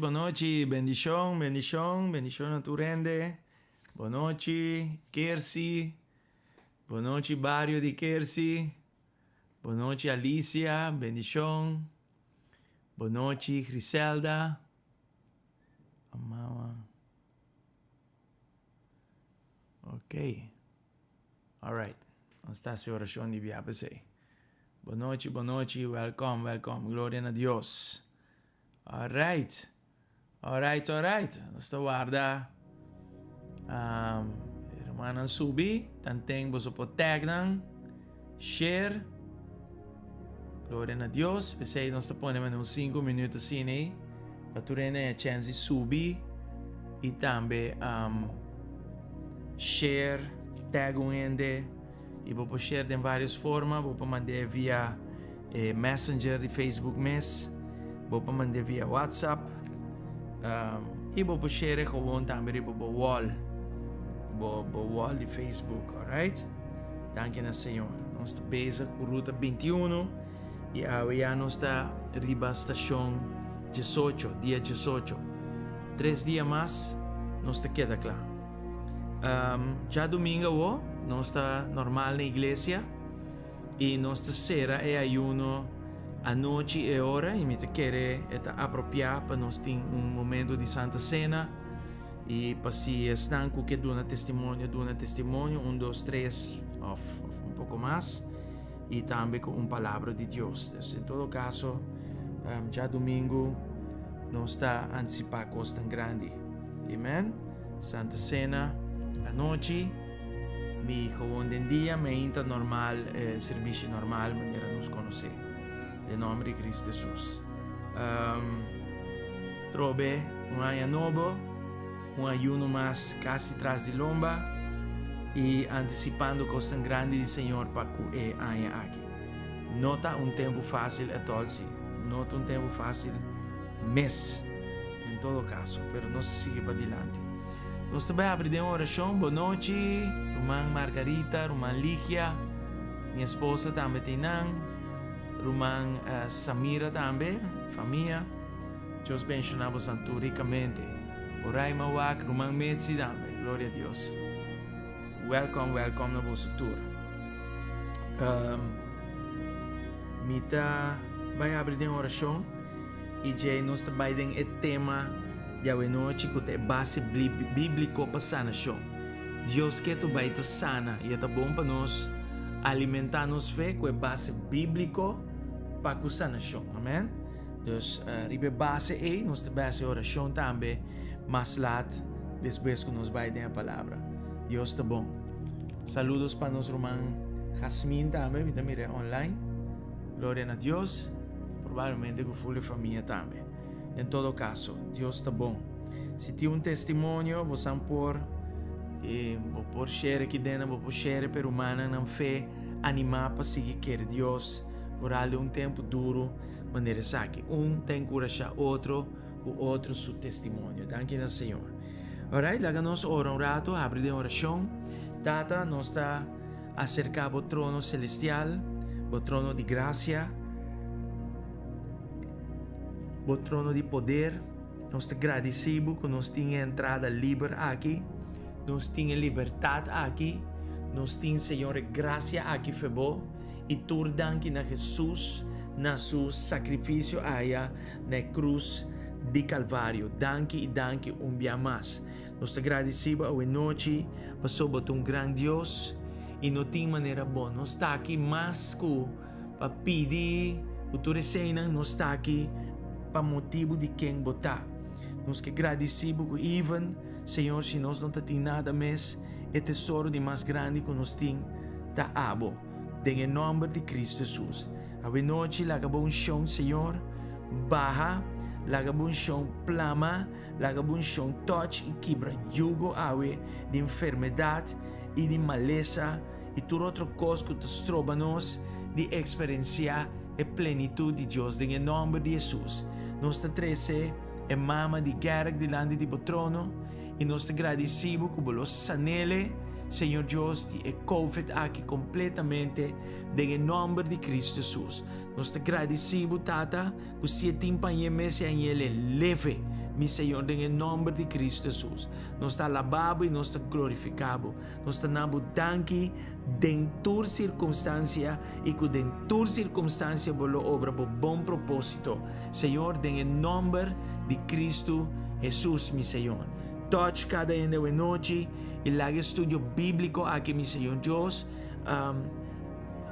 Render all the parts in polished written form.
Bonoci, bendición a tu rende. Bonoci, Kersi. Bonoci, barrio di Kersi. Bonoci, Alicia, bendición. Bonoci, Griselda. Amava. Ok. All right. Non sta se orazione di via per sei. Bonoci, welcome. Gloria a Dios. All right. Sto guarda. Ramanan subi. Tanteng boso po tag nang. Share. Gloria a Dios. Pensei non sto ponendo un 5 minuti sini. Paturene a chance subi. E tambe share. Tag uende. E vou share in várias formas. Vou mandar via Messenger di Facebook Mess. Vou mandar via WhatsApp. E vou share gewoon também bo wall. Bo wall di Facebook, alright? Danke na Senhor. Nós está bezig com ruta 21 e já nós está riba estação 18, dia 18. 3 dias mais, nós está queda claro. Já domingo, nós está normal na igreja e nós está sera é ayuno a noite e hora e me te quere apropriar para nós ter momento de Santa Cena e para se estanco que dona testemunho, 1, 2, 3 ou pouco mais e também com palavra de Deus. Em todo caso, já domingo não está antecipar coisa tão grande. Amém? Santa Cena, a noite, me gewoon den dia, me inta normal, serviço normal, maneira nos conhecer. Em nome de Cristo Jesus. Trobe um ano novo, um ayuno mais quase atrás de lomba e antecipando coisas grandes do Senhor para que ano aqui. Nota tempo fácil a tolsi, nota tempo fácil mês, em todo caso, pero não se siga para adiante. Nós também abrimos uma oração, boa noite, Romã Margarita, Romã Ligia, minha esposa também tem Romã Samira também, família. Deus bendicionamos tanto ricamente. Por aí, Mawak, Romã Metsi também. Glória a Deus. Welcome no vosso tour. Mita vai abrir uma oração e já nós vai ter o tema de hoje noite que é base bíblico para sanação. Deus quer tu vai te sana e é bom para nós alimentar nos fé com base bíblico para a sanação. Amém? Dus ribe base aí, nós base oração também, mas lá depois que nós vai ter a palavra. Deus está bom. Saludos para nosso irmão Jasmine também, que também é online. Glória a Deus. Provavelmente com a família também. Em todo caso, Deus está bom. Se tem testemunho, você pode E vou por share aqui dentro, vou por share per humana, não fé, animar para seguir querer Deus, por algo tempo duro, maneira sabe, tem que encorajar outro, o outro seu testemunho. Danke ao Senhor. Alright, laga nós ora um rato, abre de oração. Tata, nós está acerca do trono celestial, do trono de graça, do trono de poder. Nós te agradecemos que nós temos entrada livre aqui, nós temos liberdade aqui, nós temos, Senhor, graça aqui, Febo, e tu danke na Jesus, na seu sacrifício aí, na cruz de Calvário. Danke e danke dia mais. Nós te agradecemos a noite, passou por um grande Deus, e não tem maneira boa. Nós está aqui mais que para pedir, o tu recena, nós está aqui para motivo de quem botar. Nós que agradecemos que even, Senhor, se nós não temos nada mais, é tesouro de mais grande que nós temos, tá abo. Em nome de Cristo Jesus. A noite, laga bom chão, Senhor, barra, laga bom chão, plama, laga bom chão, touch e quebra jugo awe de enfermidade e de maleza e tudo outro coisa que te estroba nós de experienciar a plenitude de Deus. Em nome de Jesus. Nós te trece é mama de guerra delante de trono e nós te agradecemos que você sanele, Senhor Deus, de COVID aqui completamente em nome de Cristo Jesus. Nós te agradecemos, Tata, que você tem para mesa e ele leve, meu Senhor, em nome de Cristo Jesus. Nós te alabamos e nós te glorificamos. Nós te damos danke em toda circunstância e que em toda circunstância você obra por bom propósito. Senhor, em nome de Cristo Jesus, meu Senhor. Touch cada dia de noite e lá estudio bíblico aqui, meu Senhor Deus.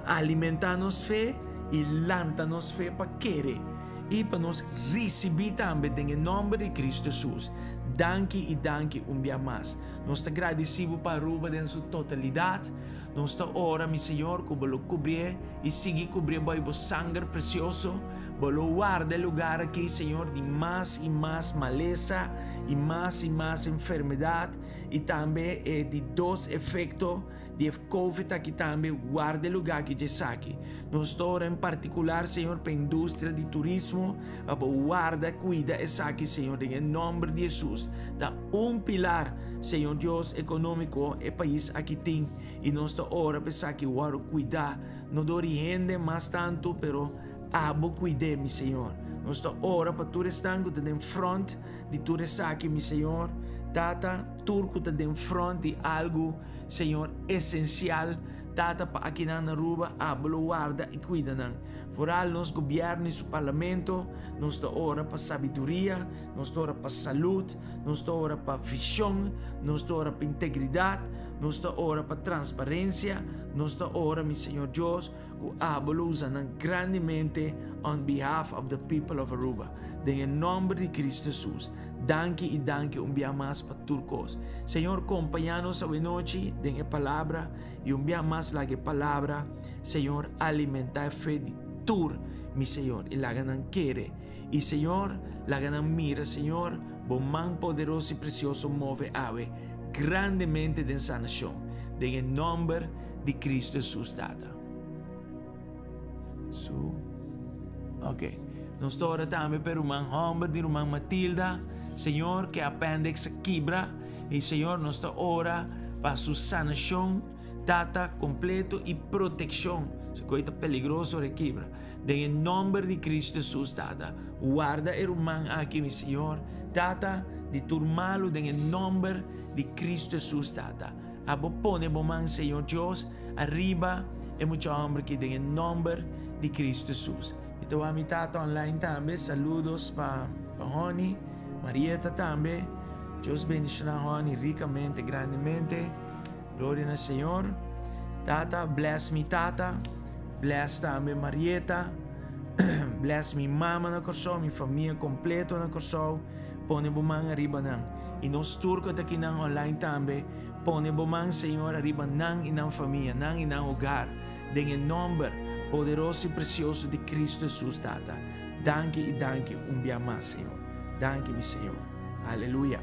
Alimentar-nos fé e lança-nos fé para querer. E para nós receber também em nome de Cristo Jesus. Danke e danke dia mais. Nós te agradecemos para Aruba em sua totalidade. Nós te ora, meu Senhor, que você cobrir e seguir cobrir o sangue precioso. Você guarda o lugar aqui, Senhor, de mais e mais maleza e mais enfermidade e também de dois efeitos de COVID aqui também. Guarda o lugar que já aqui. Nós ora em particular, Senhor, para a indústria de turismo. Guarda, cuida essa aqui, Senhor, em nome de Jesus. Dá pilar, Senhor Deus, econômico e país aqui tem. E nós ora para que o cuidar. Não dori rende mais tanto, pero abo cuide, meu Senhor. Nós ora para tu restango te den front de tu aqui, meu Senhor. Tata, turco te den front de algo, Senhor, essencial. Tata, para aqui na Aruba, abo guarda e cuida nan. Foral nos governo e su parlamento, nós ora para sabedoria, nós ora para saúde, nós ora para visão, nós ora para integridade, nós ora para transparência, nós ora, meu Senhor Deus, que abo usa grandemente on behalf of the people of Aruba. Em nome de Cristo Jesus. Danke e danke dia mais para turcos. Senhor, acompanha-nos a noite de palavra e dia mais la palavra, Senhor, alimentar a fé de tur, mi Senhor, e la ganan quere. E Senhor, la ganan mira, Senhor, bom man poderoso e precioso move ave grandemente de sanação. Em nome de Cristo Jesus, data. Ok. Nós ora também para o homem de irmã Matilda, Senhor, que apêndice quebra, e Senhor, nós ora para sua sanação, data completo e proteção. Se coisa peligroso requebra. Em nome de Cristo Jesus, data. Guarda o irmão aqui, meu Senhor, data de turmalo em nome de Cristo Jesus, data. Abo pone bom man, Senhor Deus, arriba e muito homem que em nome de Cristo Jesus. Ito a mi tata online também, saludos para Rony, Marieta também. Deus bendiga Rony ricamente, grandemente. Glória ao Senhor. Tata, bless me tata. Bless também Marieta. Bless mi mama na corso, mi família completa na corso. Pone bumang arriba nang. E nós turco aqui nang online também. Pone bumang Senhor arriba nang inang família, nang inang hogar. Em nome poderoso e precioso de Cristo Jesus, Tata. Danke e danke dia mais, Senhor. Danke, meu Senhor. Aleluia.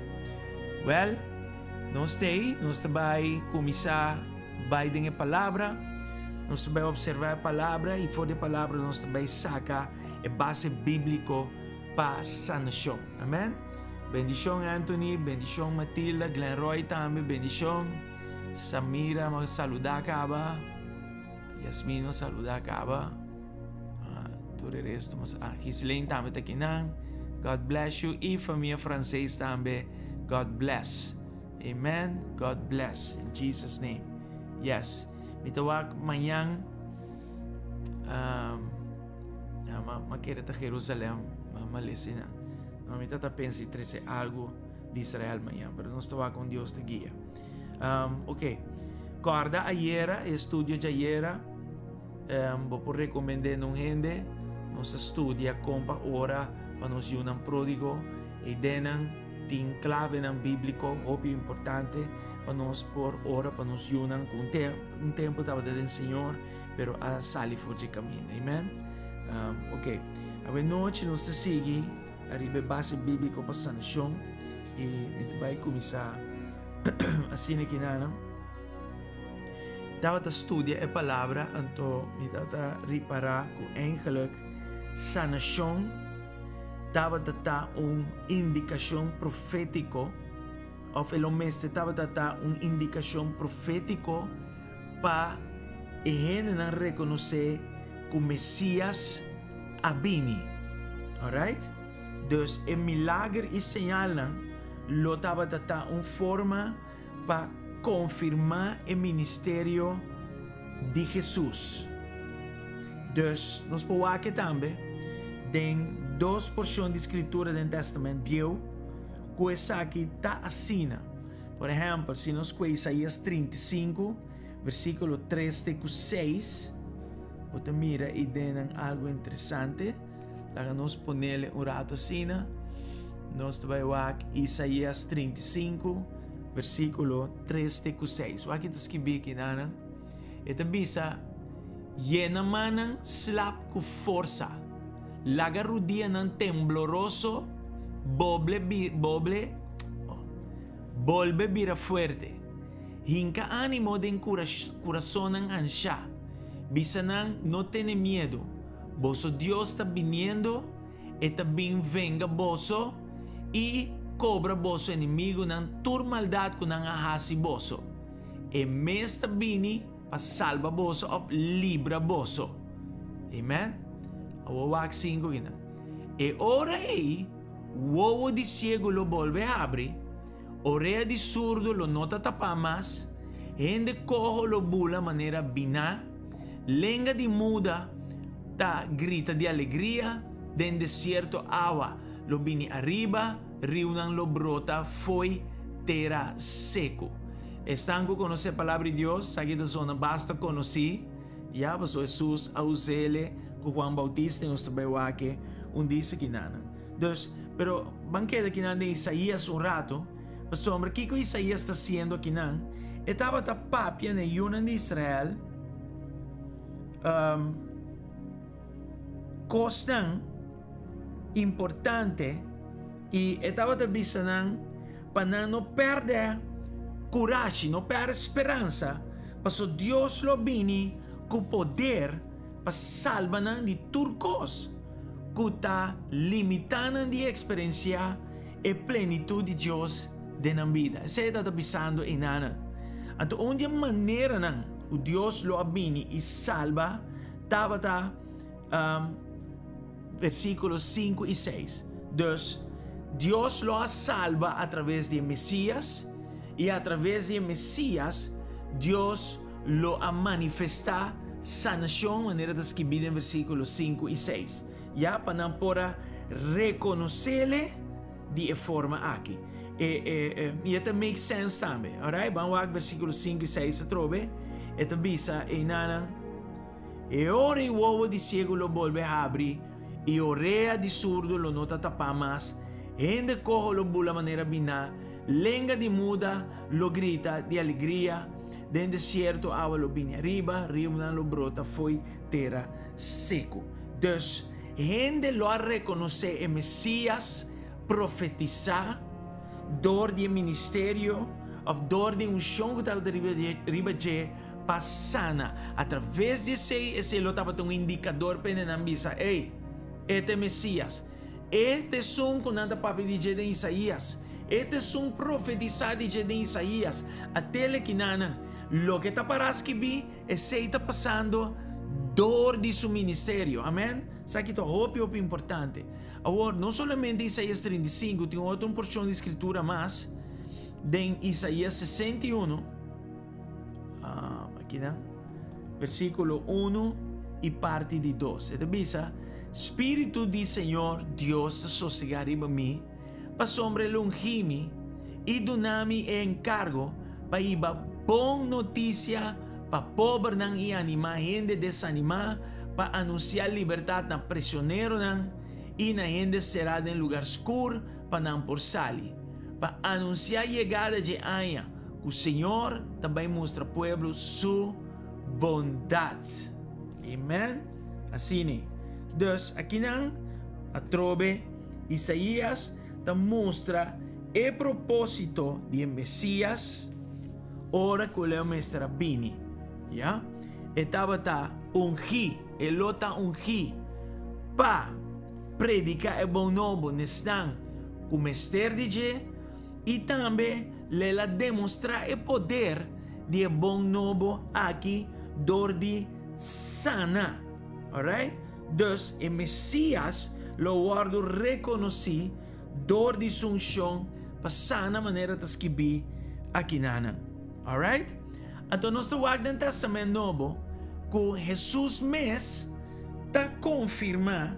Well, Nós vai começar vai a palavra, nós vai observar a palavra e fora da palavra nós vai sacar a base bíblico para sanação. Amém? Bendição Anthony, bendição Matilda, Glenroy também, bendição Samira, saludar kaba, Yasmin saludar kaba, todo o resto, Gislaine também está aqui não. God bless you. E família francês também, God bless. Amen. God bless. In Jesus' name. Yes. Mitawag manhã makita ta Jerusalém, malesina. Mitata pensa trece algo de Israel manhã, pero nós estava com Deus te guia. Ok. Corda ayer, estudio de ayer, vou recomendar a gente, nós estudia compa ora para nos unam pródigo e denan tin clave nan bíblico, óbvio importante para nós por ora para nos unam com um tempo estava do Senhor, pero a sali for de caminho. Amen. Ok. A noite nós segue arriba base bíblico para sanação e a vai começar assim que nana. Estava a estudar a palavra, então me estava a reparar com eigenlijk sanação estava a dar indicação profético, ou pelo menos estava a dar indicação profético para a gente não reconhecer que o Messias abini. Alright? Dus o milagre e sinal lo estava a dar forma para confirmar o ministério de Jesus. Dus, nós podemos aqui também, tem duas porções de escritura do Testamento, viu? Que essa aqui está assim. Por exemplo, se nós com Isaías 35, versículo 3 e 6, você mira e tem algo interessante. Lá nós ponemos rato assim. Nós vamos ver Isaías 35, versículo 3 e 6. Aqui está escrito aqui, nana. Ito bisa, llena manan slap com força. Laga rudia ng tembloroso, volve bira fuerte. Hinka ánimo den corazón ng ansya. Bisa nang no tiene miedo. Boso Dios está viniendo, eta bin venga boso, y cobra boso enemigo ng tur maldad ko ng ahasi boso. E mesta bini pa salva boso of libra boso. Amen? Awawak 5 gina. E ora uovo di ciego lo volve abri, orea di surdo lo nota tapamas, ende cojo lo bula manera bina, lenga di muda ta grita di alegria, den desierto agua lo bini arriba, riunan lo brota, foi terra seco. Estanco conocer a palavra de Deus, sabe da zona basta conhecer, já passou Jesus a usele com Juan Bautista nos trabalhou aqui dice que nada. Dus, pero banqueda que nada de Isaías rato, pastor, o que Isaías está haciendo aqui não? Estava a papia na Yunan de Israel, costan importante e estava a bisanan para não perder coragem, não perder esperança, pastor Deus lo vini com poder para salvar de turcos que está limitando de experiencia a plenitude de Deus de na vida. Você está pensando em nada. Então, onde maneira não o Deus lo abini e salva, estava versículos 5 e 6. Dus, Deus lo salva através de Messias e através de Messias, Deus lo a manifestar sanação, maneira descrita em versículos 5 e 6. Já para poder reconhecê-lo de forma aqui. E isso make sense também. Alright? Vamos ao versículos 5 e 6 se trove. Ito bisa e nana. E ora o ovo de cego lo volve a abrir, e oreia de surdo lo nota tapamas, ende cojo lo bula maneira bina, lenga de muda lo grita de alegria, den desierto agua lo vine arriba, riuna lo brota, foi terra seco. Dus, gente lo a reconocer el Mesías, profetizar, dor de ministerio, of door de unção que estava riba je passana através de esse lo estava um indicador para não bisa ei este Messias este som com nada papi de Isaías este som profetizado de Isaías até que nana lo que está para que vi está passando dor de seu ministério amém sabe que é hope importante agora não somente Isaías 35 tem outra porção de escritura mais em Isaías 61 aqui né versículo 1 e parte de 2 e bisa Espírito de Senhor Deus sossegar riba mim para sombra longimi e donami e encargo para iba bom notícia para pobre nang e animar gente desanimar para anunciar liberdade na prisioneiro nang e na gente será em lugar escuro para não por sali para anunciar chegada de Anha que o Senhor também mostra ao povo sua bondade amen assim dus aqui nang a trobe Isaías te mostra o propósito de Messias ora que o mestre bini ya estava ta ungi elota ungi pa predica e bom novo nestan com mestre de je e também lela demonstra o poder de bom novo aqui dor de sana alright dus o Messias lo guardo reconheci dor de sunção para sana maneira de escrever aqui nana alright então nós estamos no Testamento Novo que Jesus mesmo está confirmando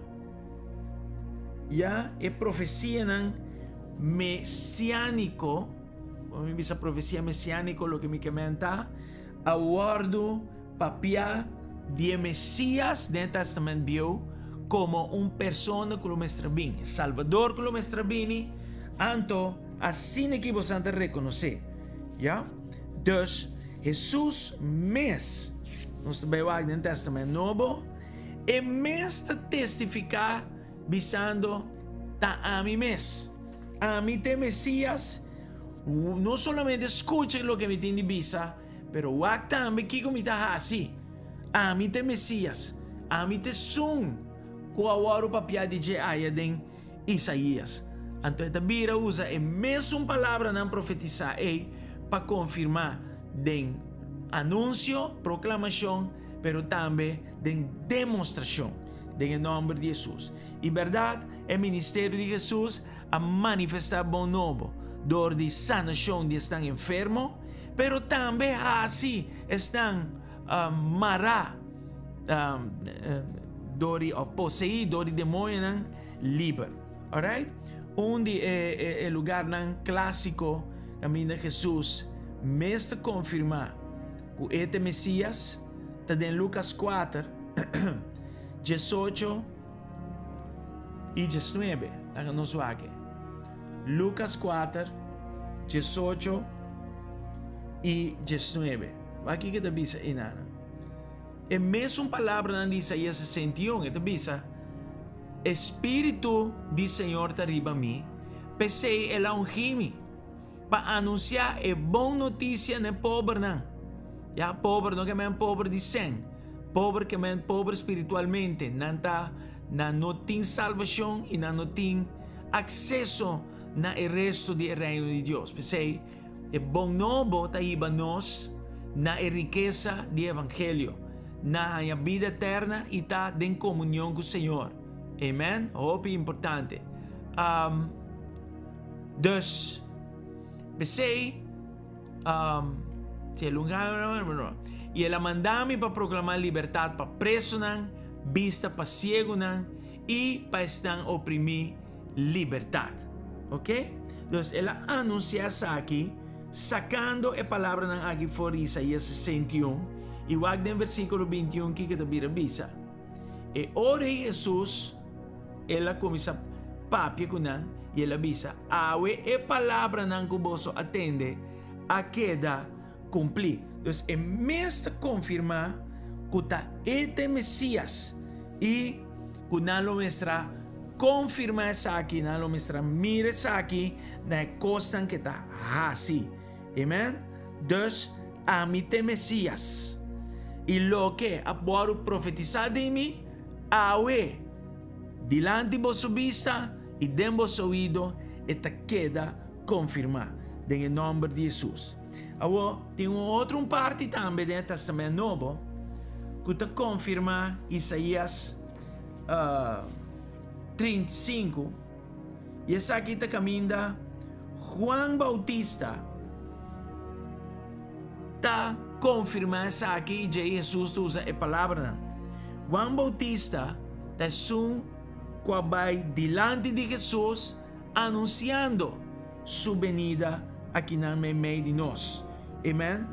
já a profecia messiânico essa profecia messiânico o que me comenta aguardo papia de Messias dentro do Testamento Bio como persona que lo mestra bini Salvador que lo mestra bini anto assim que você reconhecer já dus Jesus mes nós trabalhamos no Testamento Novo e mes testificar bisando ta a mim mes a mim te Messias não somente escuche lo que me tiene bisa pero wak também que como está assim a mim te Messias a mim te sun kuawaro papia de Jeaya den Isaías anto esta bira usa a mesma palavra não profetizar para confirmar den anúncio proclamação pero também den demonstração em nome de Jesus e verdade o ministério de Jesus a manifestar bom novo dor de sanação de estão enfermo pero também assim estão mará dori of posei dori demônio nan liber alright onde é lugar nan clássico caminho de Jesus mestre confirmar que este Messias está em Lucas 4 18 e 19 lá no nosso aqui Lucas 4 18 e 19 aqui que está bisa inana é mesmo palavra de Isaías 61 esta bisa Espírito de Senhor está riba mim pensei ela ungimi para anunciar a boa notícia na pobre não já pobre não que é pobre de sen pobre que é pobre espiritualmente não tem salvação e não tem acesso na o resto do reino de Deus pensei é bom novo está riba nós na riqueza do evangelho na vida eterna e está em comunhão com o Senhor. Amen? Hope importante. Dus, pensei, e ela mandou-me para proclamar liberdade para preso, vista para cego e para estar oprimir liberdade. Ok? Dus, ela anuncia aqui, sacando a palavra aqui fora Isaías 61, e wag den versículo 21 que kita bisa. E ora Jesus, ela começa papia kunan, e ela bisa, awe e palavra nang kuboso atende, a queda cumprir. Então, é mesmo confirmar que ta este Messias, e que não lo mestra confirmar essa aqui, não lo mestra mira essa aqui, na costa que está assim. Amen? Dus, amite Mesias. E lo que aporo profetizar de mim, awe, dilante vosso vista e den vosso ouvido, e te queda confirmar, em nome de Jesus. Agora, tem outra parte também do Testamento Novo, que te confirma Isaías 35, e essa aqui te caminha Juan Bautista, tá confirma essa aqui, de Jesus usa a palavra. Juan Bautista tá vai dilante de Jesus, anunciando sua venida aqui na meio de nós. Amen?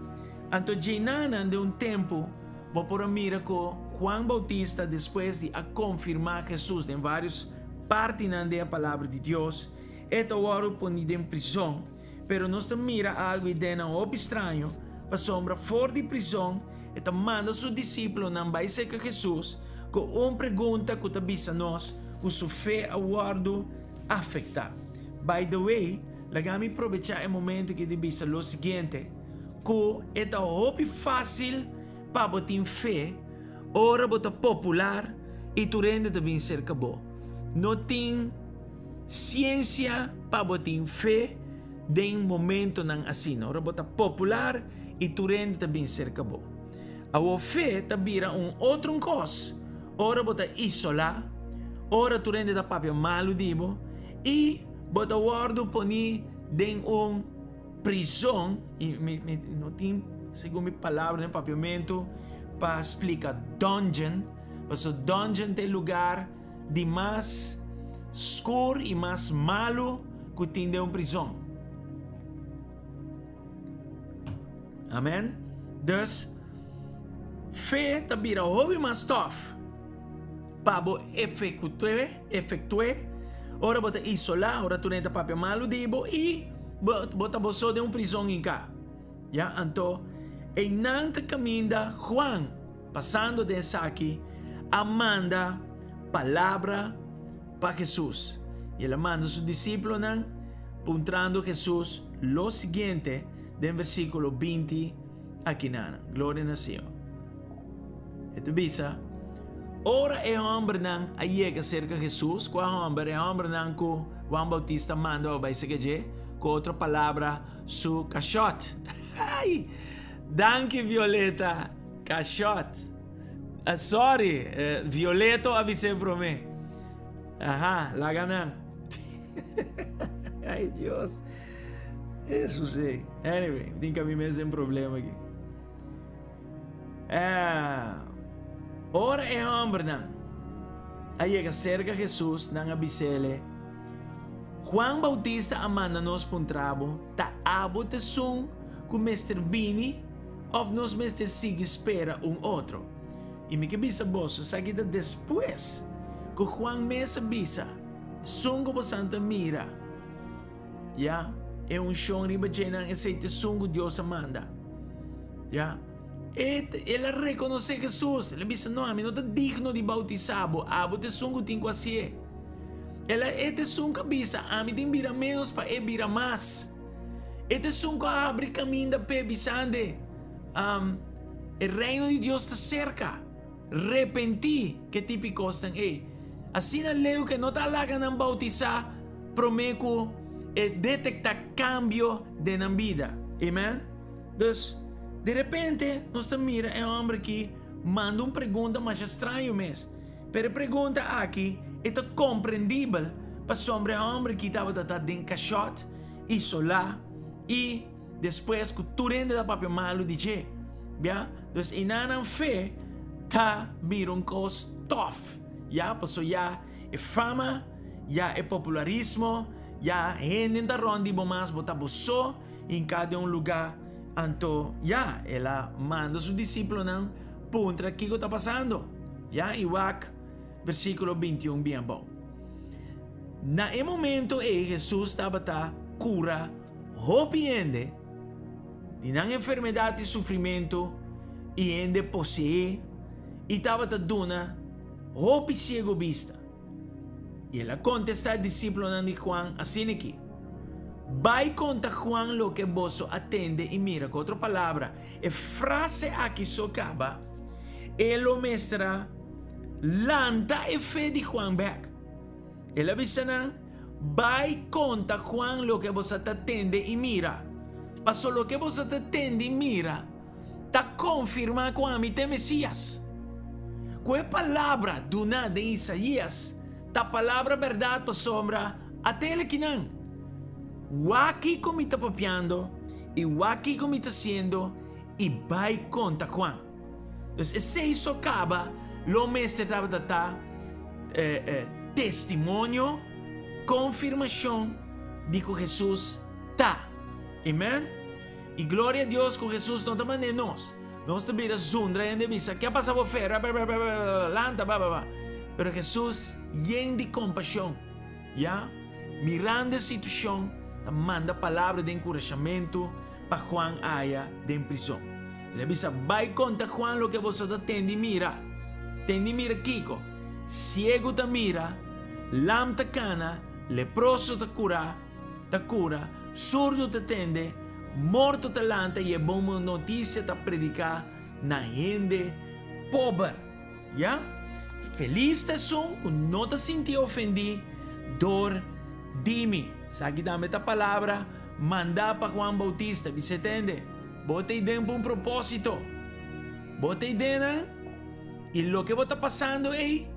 Então, llenando de tempo, vou por mira que Juan Bautista, depois de confirmar Jesus em várias partes da palavra de Deus, está agora ponido em prisão, pero nós mira algo e dena algo estranho, para sombra fora de prisão, e manda seus discípulos não vai ser que Jesus, com uma pergunta que avisa nós, que sua fé aguardo afeta. By the way, lagami aproveitar o momento que avisa o seguinte, que é muito fácil para botar fé, ora botar popular, e tu rende também cerca bo. Não tem ciência para botar fé, de momento não assim, ora botar popular, e tu rende também cerca bo. A fé tabira outro coisa, ora botar isolar, ora tu rende da papel malo dibo, e botar guardo poni de prisão, e não tem, segundo minha palavra, no papiamento, para explicar dungeon, porque dungeon é lugar de mais escuro e mais malo que tem de prisão. Amen? Dus, fé também é mais tough para efetuar, ora bota isolar, ora tu não tem papel malo dibo, e bota você de prisão em cá. Ya, então, em nanta caminha Juan, passando dessa aqui, manda palavra para Jesus. E ele manda seus discípulos, apontando Jesus lo seguinte, do versículo 20 aqui na glória ao Senhor. Ito bisa, ora é homem não chega cerca de Jesus, qual homem é homem não que Juan Bautista manda vai se que com outra palavra su caixote. Ai, danke Violeta, caixote. Sorry, Violeto avisei para mim. Ajá, la ganan. Ai, Deus. Isso sei. Anyway, tem que a mim mesmo um problema aqui. Ora é homem não. Aí é cerca de Jesus, não avisele. Juan Bautista amanda nos puntrabo, ta abo te sum, com Mr. Bini, ou nos Mr. Sig espera outro. E me que bisa bosso, seguida depois, que Juan Mesa bisa, sungo po Santa Mira. Ya, é chão riba llena aceite sungo Deus amanda. Ya, ele reconhece Jesus, ele bisa no, a mim não está digno de bautizado, abo te sungo tem quase. Ela este sunga bisa, a mim tem vira menos para e vira mais. Este sunga abre caminho da pe bisande. O reino de Deus está cerca. Repenti que típico estão assim na leu que não está lá que não bautizar, prometo detectar cambio de na vida. Amen? Dus, de repente, nós mira é um homem que manda uma pergunta mais estranha mesmo. Pero pergunta aqui é compreendível para sobre um homem que estava dentro de um caixote, isolado, e depois que tu rende da papel malo de che. Ja? Dus in een fé ta vir een coisa tough. Ja, passou já é fama, já é popularismo, já gente da ronda e mais botar bosso em cada lugar. Então, já, ela manda seus discípulos não puntra o que está passando. Já, e wak, versículo 21, bem bom. Na momento Jesus estava cura, hopiende, de na enfermidade e sofrimento, e ende possee, e estava duna, hopi cego vista. E ela contesta ao discípulo de Juan assim aqui: vai conta Juan lo que vos atende y mira. Con otra palabra, la frase aquí socaba, él lo muestra lanta e fe de Juan back. Él avisa, vai conta Juan lo que vos atende y mira. Pasó lo que vos atende y mira, ta confirma Juan mi te Mesías. ¿Qué palabra duna de Isaías? Ta palabra verdad pa sombra a telequinan. Waki como está papiando y waki como está haciendo y vai conta Juan. Entonces ese hizo acaba lo mestre estaba dando testimonio, confirmación de que Jesús está. Amén. Y gloria a Dios que Jesús no te manda nos. Nos te mira zundra y visa. ¿Qué pasa por fe? Lanta, pero Jesús lleno de compasión, ya mirando la situación, te manda palabras de encorajamiento para Juan haya de en prisión. Y le avisa, vai conta Juan lo que vosotros tendi mira. Tendi mira Kiko. Ciego te mira, lam te cana, leproso te cura, surdo te tende, morto te lanta y es buena noticia te predicar na gente pobre. ¿Ya? Feliz te son, no te sentí ofendido, dor dime. Aquí dame esta palabra, manda para Juan Bautista, ¿se entiende? Bote idea por un propósito. Bote idea y lo que está pasando ahí,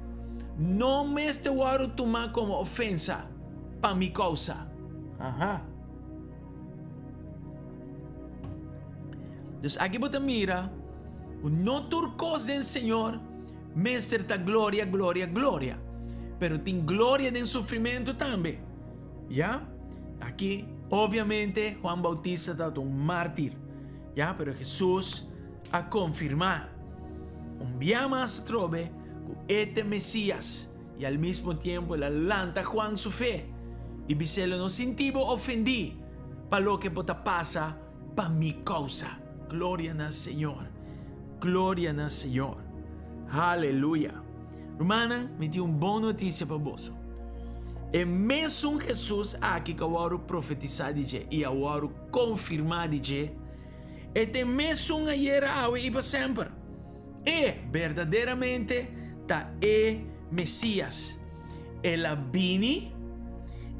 no me te voy a tomar como ofensa para mi causa. Ajá. Entonces aquí vos mira, no turcos del Señor, mestre ta gloria, gloria, gloria. Pero tiene gloria del sufrimiento también. ¿Ya? Aquí, obviamente, Juan Bautista está un mártir. ¿Ya? Pero Jesús ha confirmado. Un día más trove que este Mesías y al mismo tiempo la lanta Juan su fe. Y Biselo no sintivo ofendí para lo que pasa para mi causa. Gloria al Señor. Gloria al Señor. Aleluya. Romana, me dio una buena noticia para vos. É mesmo Jesus aqui que eu oro profetizar de e eu oro confirmar de é tem mesmo ayer e para sempre. E verdadeiramente tá Messias. Ela vini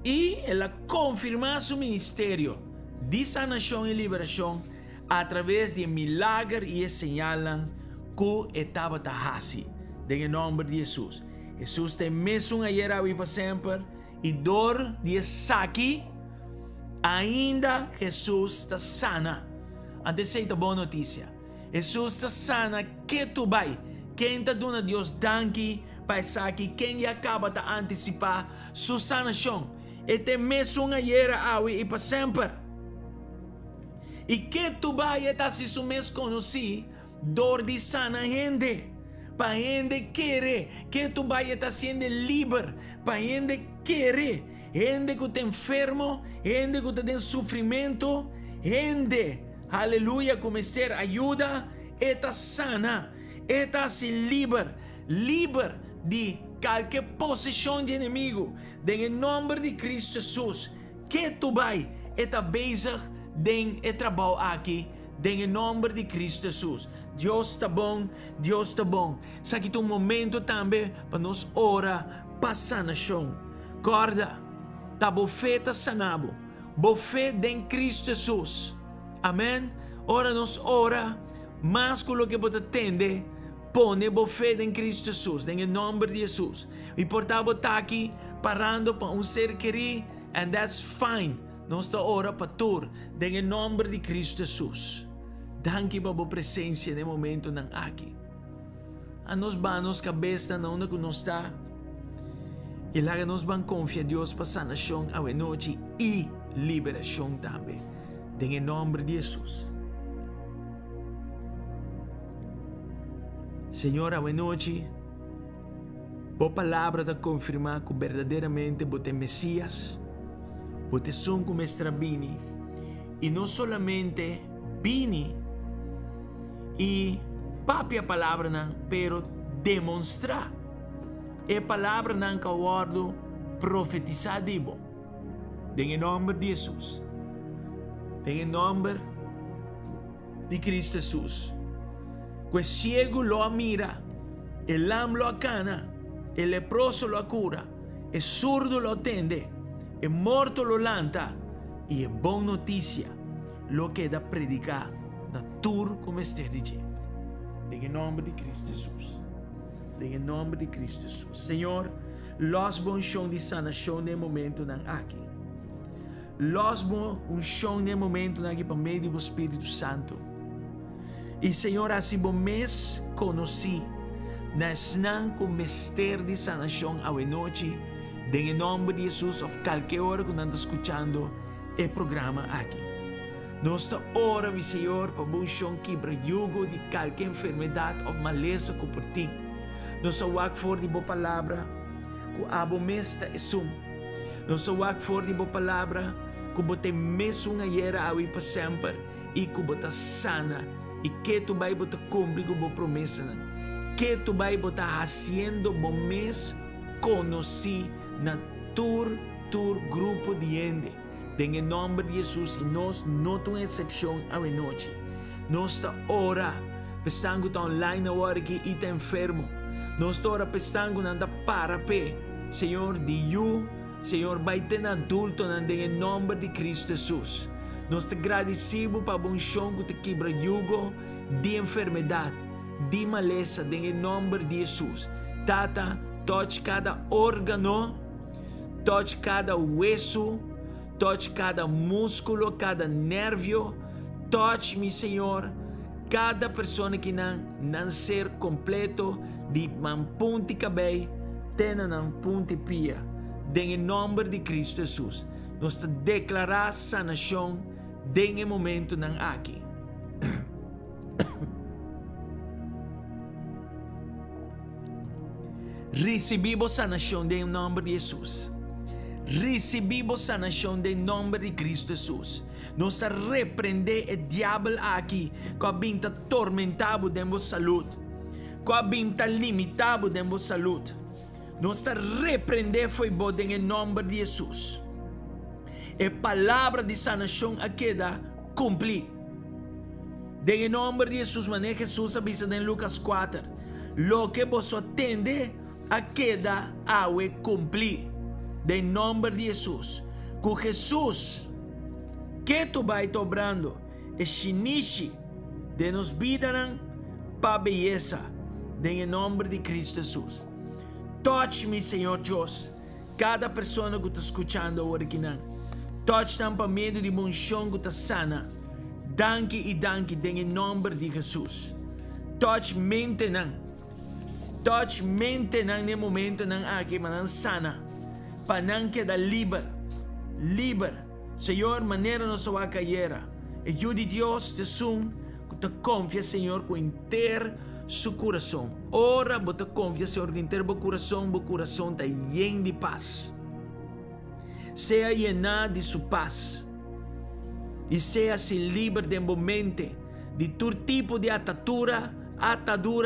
e ela confirma seu ministério de sanação e liberação através de milagre e señalan que estava assim. Em nome de Jesus. Jesus tem mesmo ayer e para sempre. E dor de saque, ainda Jesus está sana. Anteceita boa notícia. Jesus está sana, que tu vai. Quem está dando a Deus danke, para saque, quem acaba de antecipar sua sanação. E tem mesmo ayer e para sempre. E que tu vai estar se sumes conheci, dor de sana gente. Para gente querer que tu vai estar sendo livre. Para gente querer. Gente que está enfermo. Gente que está em sofrimento. Gente, aleluia, como ter ajuda. Está sana. Está se livre. Livre de qualquer posição de inimigo. Em nome de Cristo Jesus. Que tu vai estar bezig em trabalho aqui. Em nome de Cristo Jesus. Deus está bom, Deus está bom. Sabe que um momento também para nós orar para sanação. Corda, tá bofeta sanabo. Bofeta em Cristo Jesus. Amém? Ora nos ora, mas com o que pode atender, põe bofeta em Cristo Jesus, em nome de Jesus. E portanto está aqui parando para um ser querido, and that's fine. Nós está ora para tur, em nome de Cristo Jesus. Danke para a presença no momento ng aqui. A nos banos cabeça na onde que nós está. E lá nos van confia Deus para sanação a noite e liberação também. Em nome de Jesus. Senhor, a noite, boa palavra de confirmar que verdadeiramente você é Messias, você são como estrabini, e não solamente bini, e papi a palavra não, pero demonstrar. É palavra não que eu guardo profetizar dibo. En nombre de Jesús. En nombre de Cristo Jesús. Que ciego lo mira, el lam lo acana, el leproso lo cura, el surdo lo atende, el muerto lo lanta, y es buena noticia lo que da predicar na tour como este dice. En nombre de Cristo Jesús. En nombre de Cristo Jesús. Señor, los bon show de sanación de momento nan aqui. Los bon un show de momento nan aqui por medio do Espírito Santo. E Senhor, assim bom mês conheci na snan com mister de sanação à noite. Em nome de Jesus, of qualquer hora que nós escutando o programa aqui. Nossa hora, meu Senhor, para bom chão quebra jugo de qualquer enfermidade ou maleza que por ti. Nossa wak for de boa palavra, que abo mesta é sum. Nossa wak for de boa palavra, que bote mesmo a era awi para sempre e que bote sana. E que tu vai botar cumprir com a promessa. Que tu vai botar fazendo bom mês conheci na tur grupo de gente. Em nome de Jesus, e nós não temos exceção à noite. Nós está ora, estamos online agora que está enfermo. Nós está ora, estamos anda para pé. Senhor, de you, Senhor, vai ter adulto em nome de Cristo Jesus. Nós te agradecemos para bom chão que te quebra jugo de enfermidade, de maleza, em nome de Jesus. Tata, toque cada órgano, toque cada hueso, toque cada músculo, cada nervio, toque, meu Senhor, cada pessoa que não ser completo, de ponte cabelo, tenha ponte pia, em nome de Cristo Jesus. Nós te declarar sanação em momento não aqui. Recebimos sanação em nome de Jesus. Recebimos sanação em nome de Cristo Jesus. Nós repreender o diabo aqui, que habita atormentado de vossa saúde, que habita limitado de vossa saúde. Nós repreender foi bom em nome de Jesus. A palavra de sanação a queda cumprir. Em nome de Jesus, maneja Jesus avisa em Lucas 4. Lo que vos atende a queda awe cumprir. Em nome de Jesus. Com Jesus, que tu vai obrando, é chinichi de nos vida para beleza. Em nome de Cristo Jesus. Toque-me, Senhor Deus, cada pessoa que está escutando agora aqui. Toque para medo de bom chão que está sana. Danke e danke em nome de Jesus. Toque mente não. Toque mente não no momento não aqui, mas sana. Para não quedar livre. Livre. Senhor, maneira nossa vacaeira. E eu de Deus te sum, que te confia, Senhor, com inteiro seu coração. Ora, você confia, Senhor, com inteiro seu coração está cheio de paz. Seja llenado de sua paz. E seja se livre de momento de todo tipo de atadura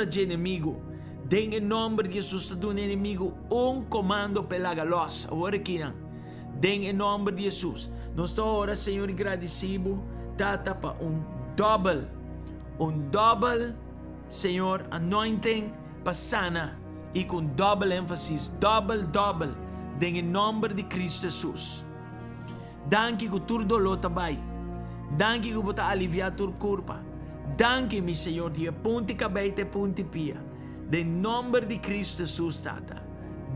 de inimigo. Em nome de Jesus, do inimigo comando pela galosa. Agora aqui, em nome de Jesus. Nós estamos agora, Senhor, agradecido. Tata para double, Senhor, anointing para sana. E com double ênfase, double. Em nome de Cristo Jesus. Danke que tu dolor tabai. Danke que você aliviar tua culpa. Danke, meu Senhor, de ponte cabete, ponte pia. Em nome de Cristo Jesus, Tata.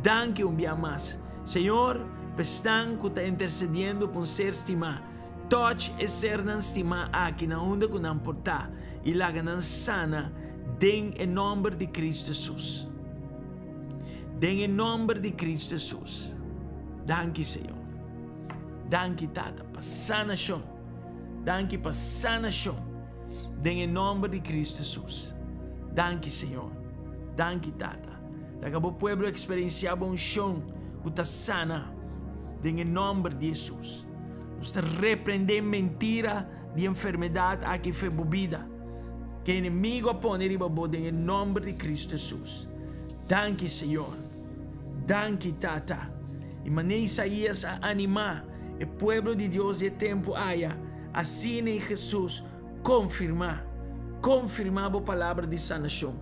Danke dia mais. Senhor, pestan que está intercedendo por ser estimado. Toque e ser não estimado aqui na onda que não portar. E lá não sana. Em nome de Cristo Jesus. Em nome de Cristo Jesus. Danke, Senhor. Danke, Tata, para sanação. Danke para sanação. Em nome de Cristo Jesus. Danke, Senhor. Danke, Tata. Acabou o povo experienciar bom chão que está sana. Em nome de Jesus. Nós repreender mentira de enfermidade aqui foi bebida. Que o inimigo apone em nome de Cristo Jesus. Danke, Senhor. Danke, Tata. E maneira Isaías a animar El pueblo de Dios de tiempo haya, así en Jesús, confirmar a palavra de sanação,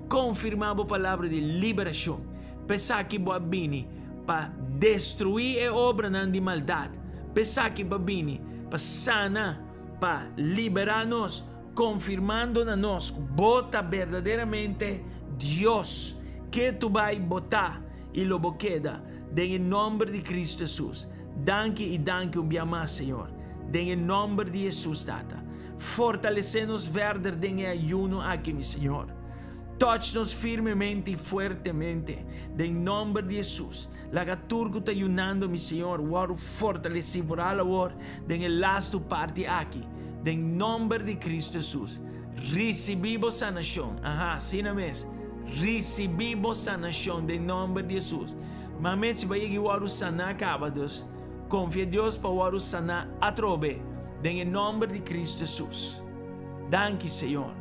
confirmar a palavra de liberação. Pensar que babini para destruir a obra de maldade, pensar que babini para sanar, para liberar-nos, confirmando na nós, bota verdadeiramente Deus que tu vai botar e lo boqueda, em nome de Cristo Jesus. Danke e danke mais, Senhor, em nome de Jesus, Tata. Fortalecemos verdadeiro em ayuno aqui, meu Senhor. Toque-nos firmemente e fuertemente, em nome de Jesus. Laga turco está ayunando, meu Senhor, o fortalecido por a labor, em lasto parte aqui, em nome de Cristo Jesus. Recebimos sanação, assim mesmo. Recebimos sanação, em nome de Jesus. Mas se vai o sanar acabados, confia em Deus para o sanar a trobe. Em nome de Cristo Jesus. Danke, Senhor.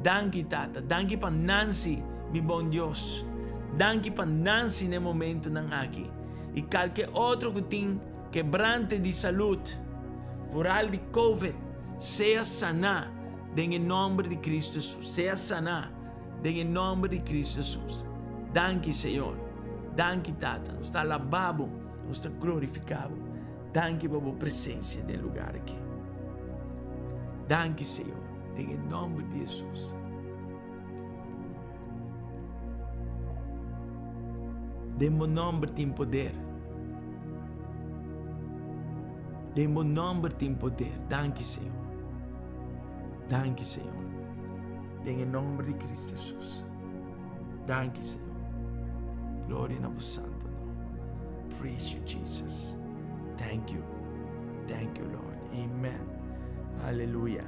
Danke, Tata. Danke para Nancy, meu bom Deus. Danke para Nancy no momento não aqui. E qualquer outro que tem quebrante de saúde, por algo de COVID, seja sanar em nome de Cristo Jesus. Seja sanar em nome de Cristo Jesus. Danke, Senhor. Danke, Tata. Nos está lavado, nos está glorificado. Danke por a presença no lugar aqui. Danke, Senhor, em nome de Jesus. Dê-me nome tem poder. Dê-me nome tem poder. Danke, Senhor. Danke, Senhor. Em nome de Cristo Jesus. Danke, Senhor. Glória ao santo nome. Praise you, Jesus. Thank you. Thank you, Lord. Amen. Aleluia.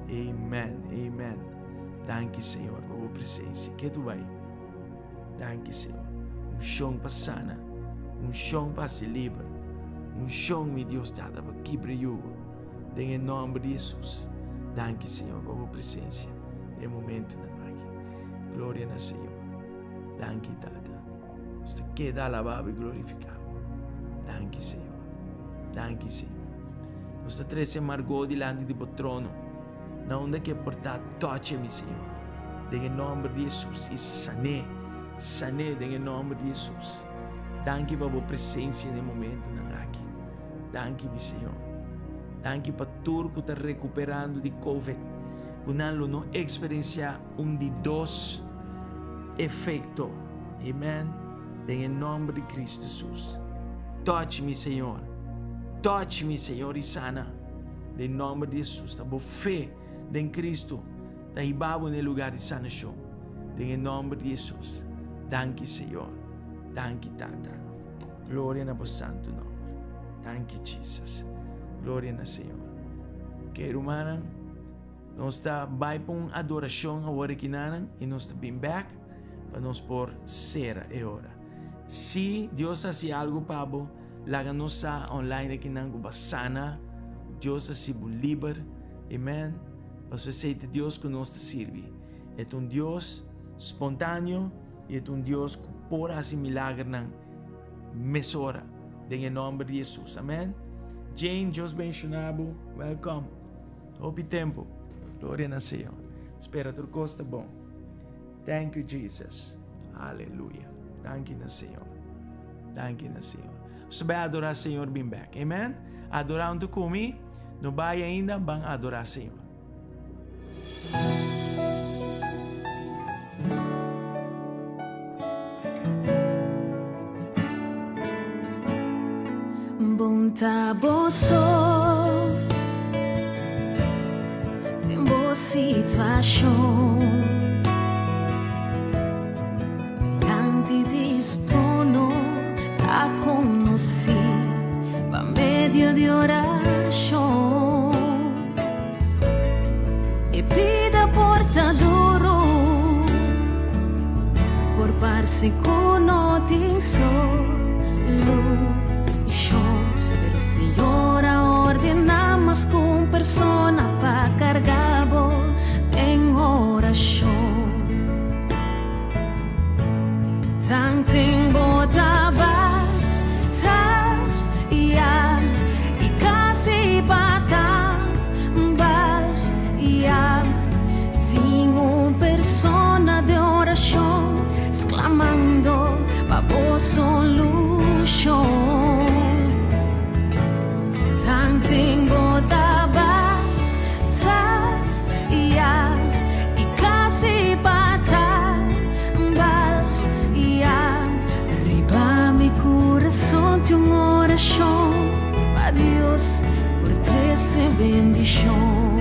Amen. Amen. Danke, Senhor, por a presença. Que tu vai. Danke, Senhor. Chão para sana. Chão para se livre. Chão, meu Deus, dada para quebrar jugo. Em nome de Jesus. Danke, Senhor, por a presença. É momento na magia. Glória ao Senhor. Danke, Tata. Você queda alabado e glorificado. Danke, Senhor. Danke, Senhor. Nossa trece amargou diante do trono. Na onda que portar toque-me, Senhor. Em nome de Jesus. E sane em nome de Jesus. Danke por a presença no momento na aqui. Danke, meu Senhor. Danke para tudo que está recuperando de COVID. Quando não experienciar de dois efeitos. Amém. Em nome de Cristo Jesus. Toque-me, Senhor. Toque-me, Senhor, e sana. Em nome de Jesus. Da boa fé em Cristo. Da ibabo no lugar de sanação. Em nome de Jesus. Danke, Senhor. Danke, Tata. Glória ao santo nome. Danke, Jesus. Glória ao Senhor. Que humana, nós está vai para uma adoração agora aqui e nós está bem back para nós por ser e hora. Se Deus faz algo para você, laga nos online aqui na sana, Deus se livre, amém. Você aceita Deus que nos serve. É Deus espontâneo e é Deus que pode fazer milagre na mesora, em nome de Jesus, amém. Jane, Deus bencionado, welcome. Hope tempo, glória ao Senhor. Espera tudo costa bom. Thank you, Jesus. Aleluia. Thank you, Senhor. Thank you, Senhor. Você vai adorar o Senhor bem back. Amen? Adorar onde comi, não vai ainda, vão adorar o Senhor. Bom taboso, tem boa situação. Diante de trono, a conheci, por meio de oração. E pida portaduro, por parce con no tin solo. Pero Señor, ordenamos con persona pa cargabo en oración. Tan tempo da batalha, babo solution. Tanting botaba ta ya ikasi bata bal ya riba mi corazón tu oración a Dios por 13 bendición.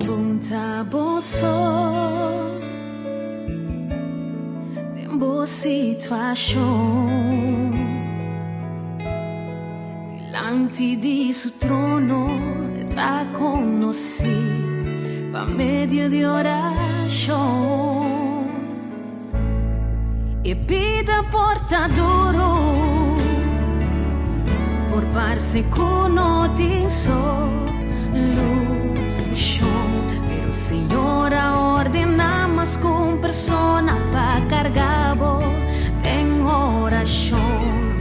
Bunta boso tembo situación delante di su trono está conocí pa medio de oración e vida portaduro por parse cuno din solution. Pero Señora ordena más con persona pa cargabo en oración.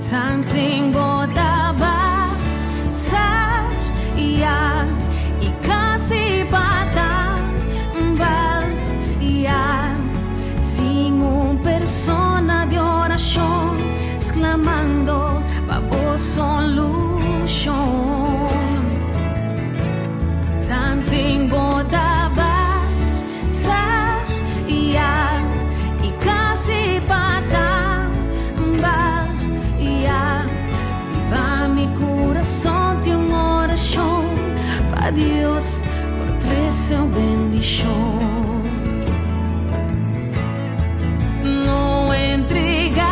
Tanting botaba ta ya y casi bata bal ya sin un persona de oración exclamando babo solution. Tanting botaba ta ya y casi bata bal ya viva mi corazón de una oración pa Dios por 13 bendición. No entregar,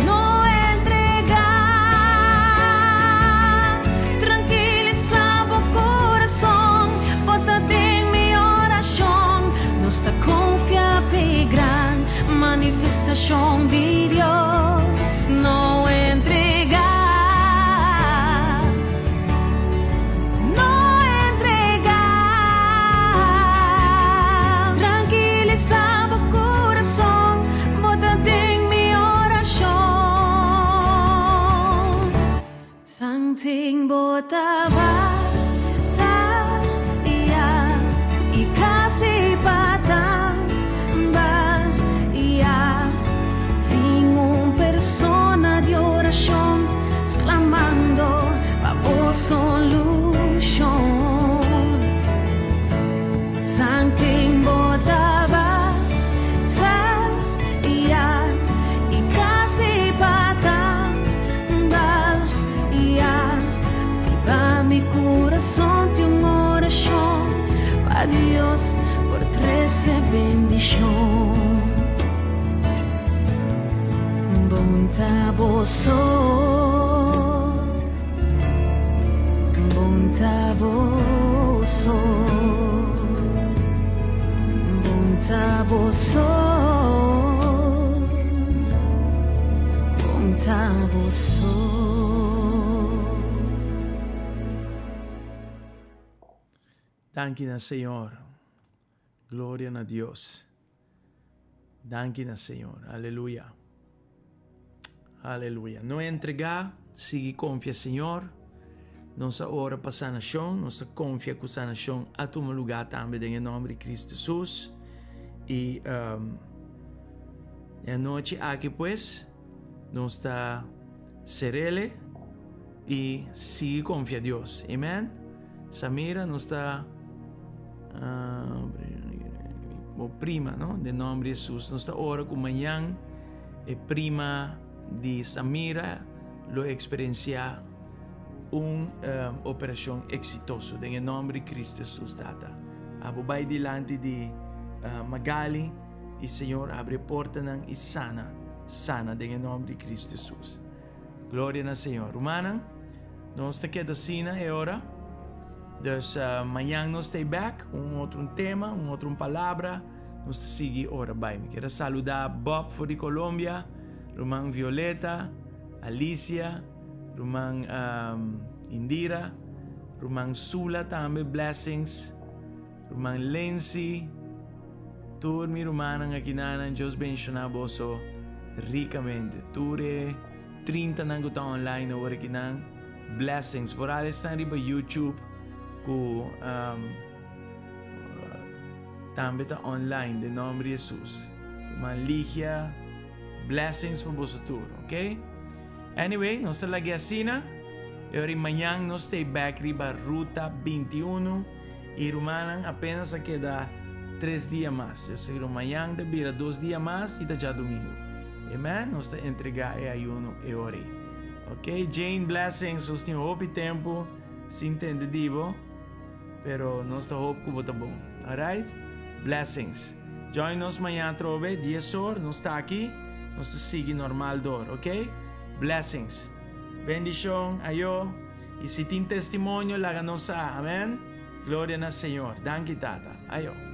no entregar, tranquilizaba o corazón, bótate en mi oración, nuestra confianza y gran manifestación de Dios. No entregar, no entregar, tranquilizaba o corazón, bótate en mi oración. Tanting botaba ta ya y casi bata bal ya sin un persona de oración exclamando babo solution. Tanting botaba ta ya y casi bata bal ya viva mi corazón de una oración pa Dios por 13 bendición. Bunta boso, bunta boso, bunta boso, bunta boso. Danke na Señor. Gloria a Dios. Danke na Señor. Aleluya. Aleluya. No entregar, sigue confia Señor. Nossa ora para sanação, nossa confia com sanação a tu lugar também em nome de Cristo Jesus. E a noite aqui pues, nós está serele e sigue confia a Deus. Amém? Samira nós está prima, não? De nome de Jesus. Nós está ora com manhã e prima de Samira lo experienciar operação exitosa em nome de Cristo Jesus. Tata. Vai diante de Magali e Senhor abre porta e sana em nome de Cristo Jesus. Glória na Senhor. Romana, nós está queda sina é hora. Dus amanhã nós estamos back, outro tema, outra palavra, nós seguimos ora bem. Quero saludar Bob de Colômbia, Román Violeta, Alicia, Román Indira, Román Sula também, blessings, Román Lenzi, turmi Romana aqui na Deus bendicionar você ricamente. Ture 30 nang online ora aqui na blessings. For all estão riba YouTube. ku também tá online de nome de Jesus. Manligia blessings para você tudo, ok? Anyway, nós estamos aqui assim. E amanhã nós estamos back riba ruta 21 e Rumanan apenas a queda 3 dias mais. Eu sei que amanhã vira 2 dias mais e tá já domingo. Amen? Nós estamos entregar e ayuno e ore. Ok? Jane, blessings. Nós temos hope e tempo. Se entendedivo. Pero nós estamos hope que vai estar bom. Alright? Blessings. Join nos amanhã trove 10 horas. Nós estamos aqui. Nós seguimos normal dor. Ok? Blessings. Bendición, ayo. Y si tin testimonio, la ganosa. Amén. Gloria al Señor. Danke, tata. Ayo.